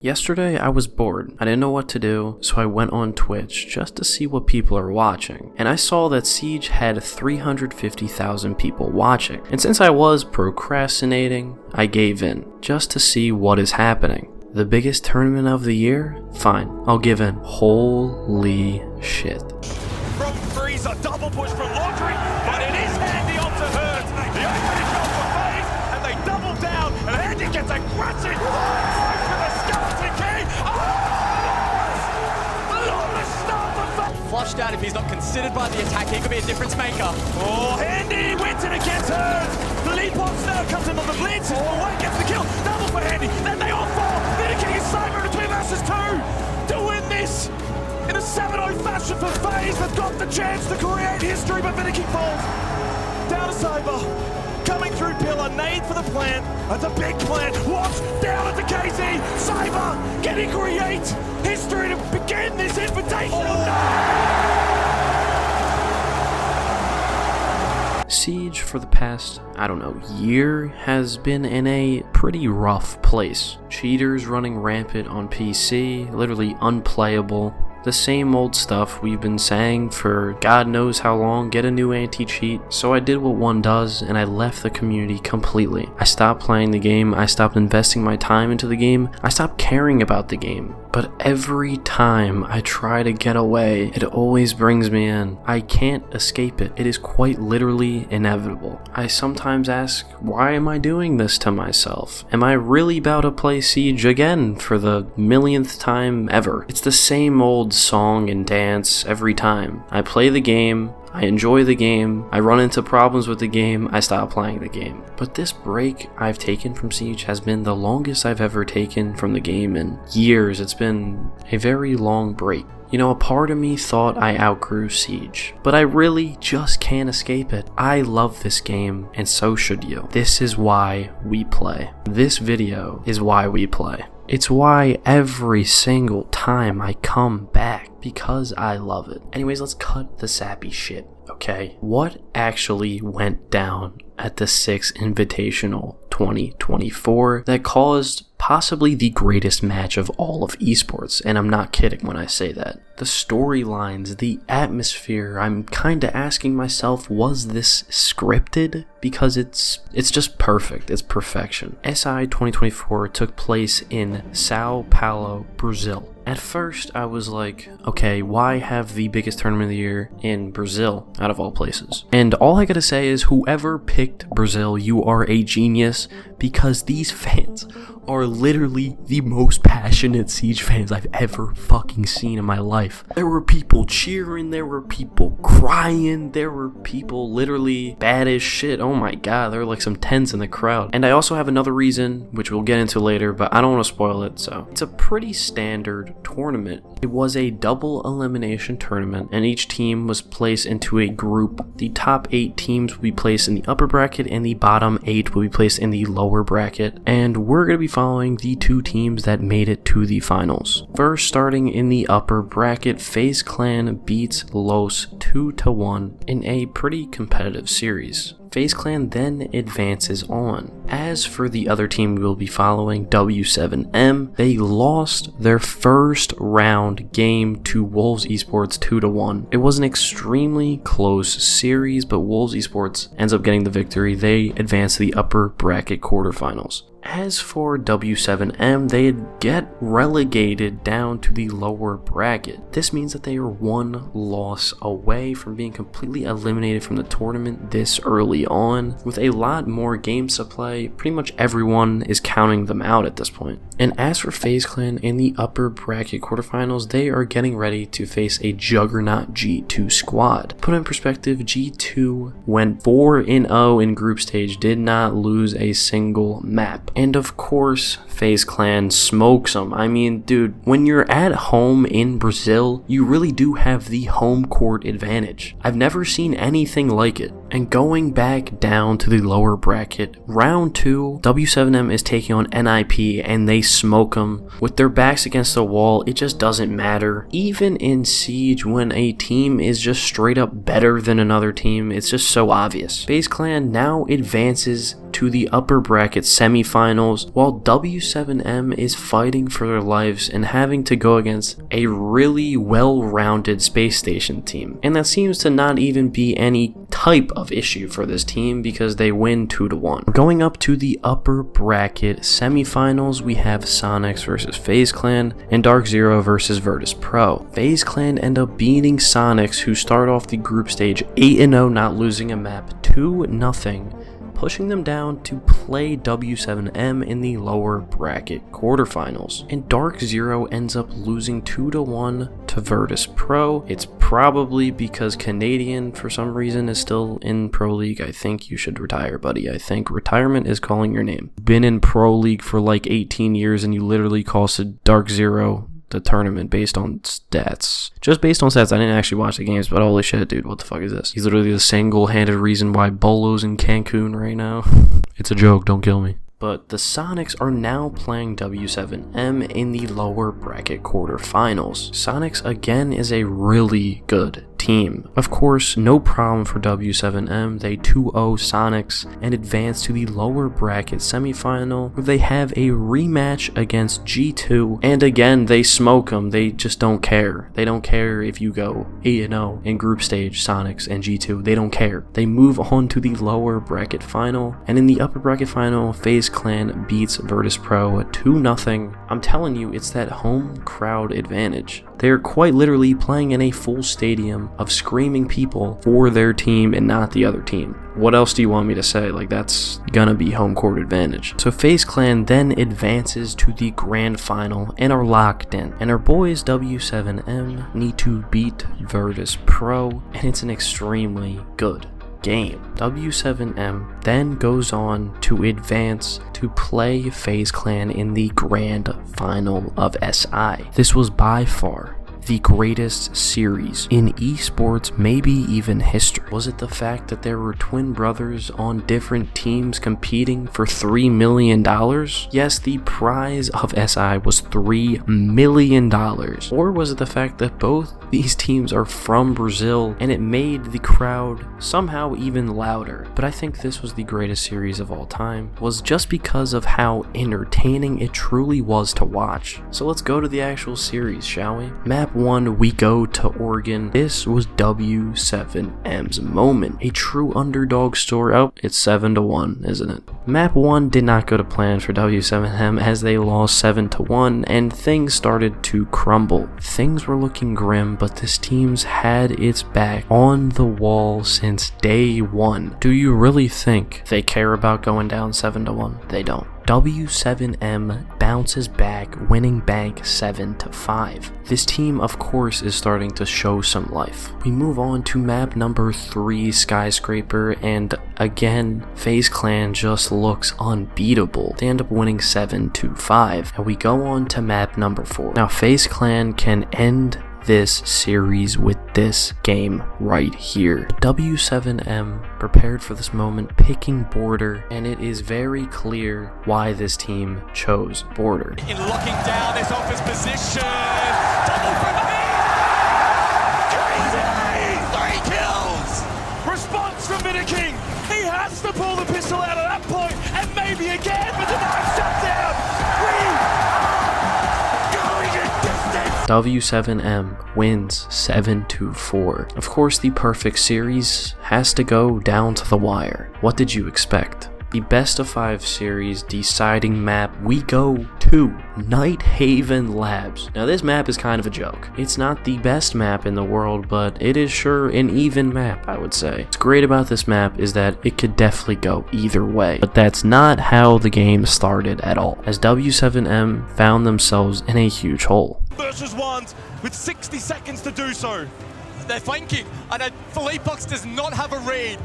Yesterday I was bored. I didn't know what to do, so I went on Twitch just to see what people are watching. And I saw that Siege had 350,000 people watching. And since I was procrastinating, I gave in, just to see what is happening. The biggest tournament of the year? Fine, I'll give in. Holy shit. From three's a double push from Laundry, but it is handy onto Hurt. The opening shot for FaZe, and they double down, and Handy gets aggressive. Flushed out if he's not considered by the attack, he could be a difference maker. Oh, Handy wins it against Hurt. The lead box now comes in on the blitz. White gets the kill. Double for Handy. Then they all fall. Miniking is Cyber in a 2 versus 2 to win this in a 7-0 fashion for FaZe. They've got the chance to create history, but Miniking falls. Down to Cyber. Coming through Pillar, nade for the plant. That's a big plant. Watch down at the KZ. Cyber getting create history to begin this invitational night. Siege for the past, year has been in a pretty rough place. Cheaters running rampant on PC, literally unplayable. The same old stuff we've been saying for God knows how long, get a new anti-cheat. So I did what one does and I left the community completely. I stopped playing the game, I stopped investing my time into the game, I stopped caring about the game. But every time I try to get away, it always brings me in. I can't escape it. It is quite literally inevitable. I sometimes ask, why am I doing this to myself? Am I really about to play Siege again for the millionth time ever? It's the same old song and dance every time. I play the game, I enjoy the game, I run into problems with the game, I stop playing the game. But this break I've taken from Siege has been the longest I've ever taken from the game in years. It's been a very long break. You know, a part of me thought I outgrew Siege, but I really just can't escape it. I love this game, and so should you. This is why we play. This video is why we play. It's why every single time I come back, because I love it. Anyways, let's cut the sappy shit, okay? What actually went down at the 6th Invitational 2024 that caused possibly the greatest match of all of esports, and I'm not kidding when I say that. The storylines, the atmosphere, I'm kinda asking myself, was this scripted? Because it's just perfect, it's perfection. SI 2024 took place in Sao Paulo, Brazil. At first, I was like, okay, why have the biggest tournament of the year in Brazil, out of all places? And all I gotta say is, whoever picked Brazil, you are a genius, because these fans are literally the most passionate Siege fans I've ever fucking seen in my life. There were people cheering, there were people crying, there were people literally bad as shit. Oh my god, there were like some tens in the crowd. And I also have another reason, which we'll get into later, but I don't want to spoil it, so. It's a pretty standard tournament. It was a double elimination tournament, and each team was placed into a group. The top 8 teams will be placed in the upper bracket, and the bottom 8 will be placed in the lower bracket. And we're going to be following the 2 teams that made it to the finals. First, starting in the upper bracket, FaZe Clan beats Los 2-1 in a pretty competitive series. FaZe Clan then advances on. As for the other team we will be following, W7M, they lost their first round game to Wolves Esports 2-1. It was an extremely close series, but Wolves Esports ends up getting the victory. They advance to the upper bracket quarterfinals. As for W7M, they get relegated down to the lower bracket. This means that they are 1 loss away from being completely eliminated from the tournament this early on. With a lot more games to play, pretty much everyone is counting them out at this point. And as for FaZe Clan in the upper bracket quarterfinals, they are getting ready to face a juggernaut G2 squad. Put in perspective, G2 went 4-0 in group stage, did not lose a single map. And of course, FaZe Clan smokes them. I mean, dude, when you're at home in Brazil, you really do have the home court advantage. I've never seen anything like it. And going back down to the lower bracket, round 2, W7M is taking on NIP and they smoke them. With their backs against the wall, it just doesn't matter. Even in Siege, when a team is just straight up better than another team, it's just so obvious. FaZe Clan now advances to the upper bracket semifinals, while W7M is fighting for their lives and having to go against a really well-rounded Space Station team. And that seems to not even be any type of issue for this team because they win 2-1. Going up to the upper bracket semifinals, we have Sonics versus FaZe Clan and Dark Zero versus Virtus Pro. FaZe Clan end up beating Sonics, who start off the group stage 8-0, not losing a map, 2-0. Pushing them down to play W7M in the lower bracket quarterfinals. And Dark Zero ends up losing 2-1 to Virtus Pro. It's probably because Canadian, for some reason, is still in Pro League. I think you should retire, buddy. I think retirement is calling your name. Been in Pro League for like 18 years and you literally costed Dark Zero the tournament based on stats. Just based on stats. I didn't actually watch the games, but holy shit, dude, what the fuck is this? He's literally the single-handed reason why Bolo's in Cancun right now. It's a joke, don't kill me. But the Sonics are now playing W7M in the lower bracket quarterfinals. Sonics again is a really good team. Of course, no problem for W7M. They 2-0 Sonics and advance to the lower bracket semifinal, where they have a rematch against G2, and again they smoke them. They just don't care. They don't care if you go 8-0 in group stage, Sonics and G2. They don't care. They move on to the lower bracket final, and in the upper bracket final, FaZe Clan beats Virtus Pro 2-0. I'm telling you, it's that home crowd advantage. They're quite literally playing in a full stadium of screaming people for their team and not the other team. What else do you want me to say? Like, that's gonna be home court advantage. So FaZe Clan then advances to the grand final and are locked in. And our boys W7M need to beat Virtus Pro, and it's an extremely good game. W7M then goes on to advance to play FaZe Clan in the grand final of SI. This was by far the greatest series in esports, maybe even history. Was it the fact that there were twin brothers on different teams competing for $3 million? Yes, the prize of SI was $3 million. Or was it the fact that both these teams are from Brazil and it made the crowd somehow even louder? But I think this was the greatest series of all time, was just because of how entertaining it truly was to watch. So let's go to the actual series, shall we? Map 1, we go to Oregon. This was W7M's moment. A true underdog story. Oh, it's 7-1, isn't it? Map 1 did not go to plan for W7M as they lost 7-1 and things started to crumble. Things were looking grim, but this team's had its back on the wall since day one. Do you really think they care about going down 7-1? They don't. W7M bounces back, winning bank 7-5. This team, of course, is starting to show some life. We move on to map number 3, Skyscraper, and again, FaZe Clan just looks unbeatable. They end up winning 7-5, and we go on to map number 4. Now, FaZe Clan can end this series with this game right here. W7M prepared for this moment, picking Border, and it is very clear why this team chose Border. In locking down this offense position, double from crazy! 3 kills! Response from King. He has to pull the pistol out at that point, and maybe again, but the knife shut down. W7M wins 7-4. Of course, the perfect series has to go down to the wire. What did you expect? The best of 5 series deciding map, we go to Night Haven Labs. Now this map is kind of a joke. It's not the best map in the world, but it is sure an even map, I would say. What's great about this map is that it could definitely go either way, but that's not how the game started at all, as W7M found themselves in a huge hole. Versus ones with 60 seconds to do so. They're flanking, and Philippox does not have a read.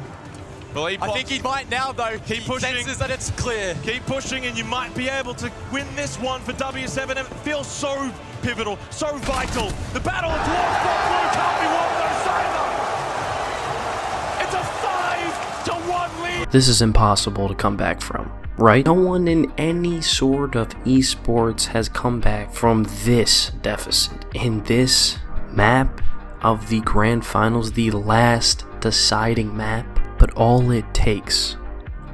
I think he might now, though. He senses that it's clear. Keep pushing, and you might be able to win this one for W7M. It feels so pivotal, so vital. The battle towards Blue can't be won, though, Sailor. It's a This is impossible to come back from, right? No one in any sort of esports has come back from this deficit. In this map of the grand finals, the last deciding map, but all it takes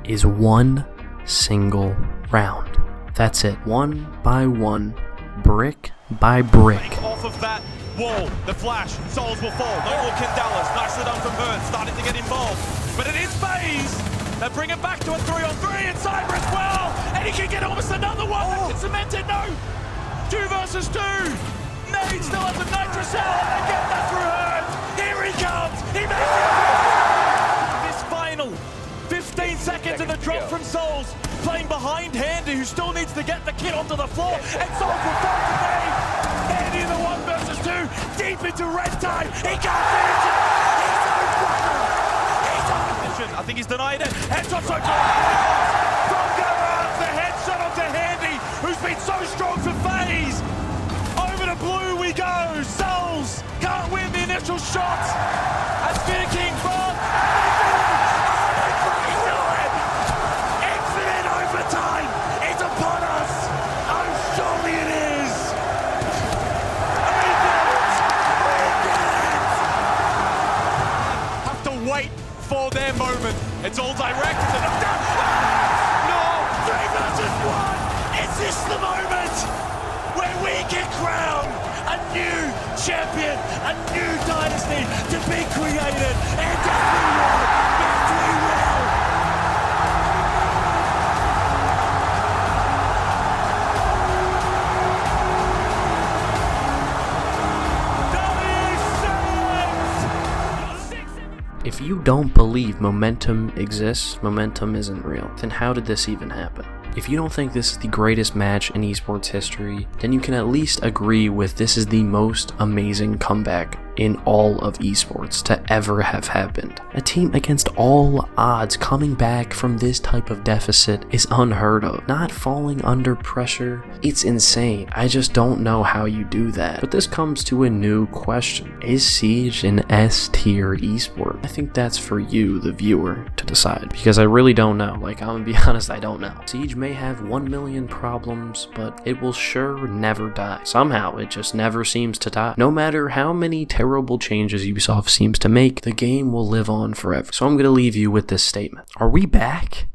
is one single round. That's it. One by one, brick by brick. Off of that wall, the flash, Souls will fall. No more Candelas. Nicely done from Burn, starting to get involved. But it is FaZe. They bring it back to a 3-on-3, and Cyber as well. And he can get almost another one. That can cement it. No. 2 versus 2. Nade still has a Nitro Cell, and they get that through her. Here he comes. He makes it. This final 15 seconds of the drop from Souls. Playing behind Handy, who still needs to get the kid onto the floor. And Souls will fall to Nade. Handy in the 1 versus 2. Deep into red time. He can't finish it. He's on fire. He's on mission. I think he's denied it. Headshot so good. From Garage, the headshot onto Handy, who's been so strong for FaZe. Over to blue we go. Souls can't win the initial shots. As King Bob. Infinite overtime is upon us. Oh, surely it is. We did it. Have to wait for their moment. It's all direct. It's a knockdown. No, 3 versus 1. Is this the moment where we can crown a new champion, a new dynasty to be created? And if we will, yes, we will. If you don't believe momentum exists, momentum isn't real, then how did this even happen? If you don't think this is the greatest match in esports history, then you can at least agree with this is the most amazing comeback in all of esports to ever have happened. A team against all odds coming back from this type of deficit is unheard of. Not falling under pressure, it's insane. I just don't know how you do that. But this comes to a new question. Is Siege an S-tier esport? I think that's for you, the viewer, to decide, because I really don't know. Like, I'm gonna be honest, I don't know. Siege may have 1 million problems, but it will sure never die. Somehow, it just never seems to die. No matter how many terrible changes Ubisoft seems to make, the game will live on forever. So I'm gonna leave you with this statement. Are we back?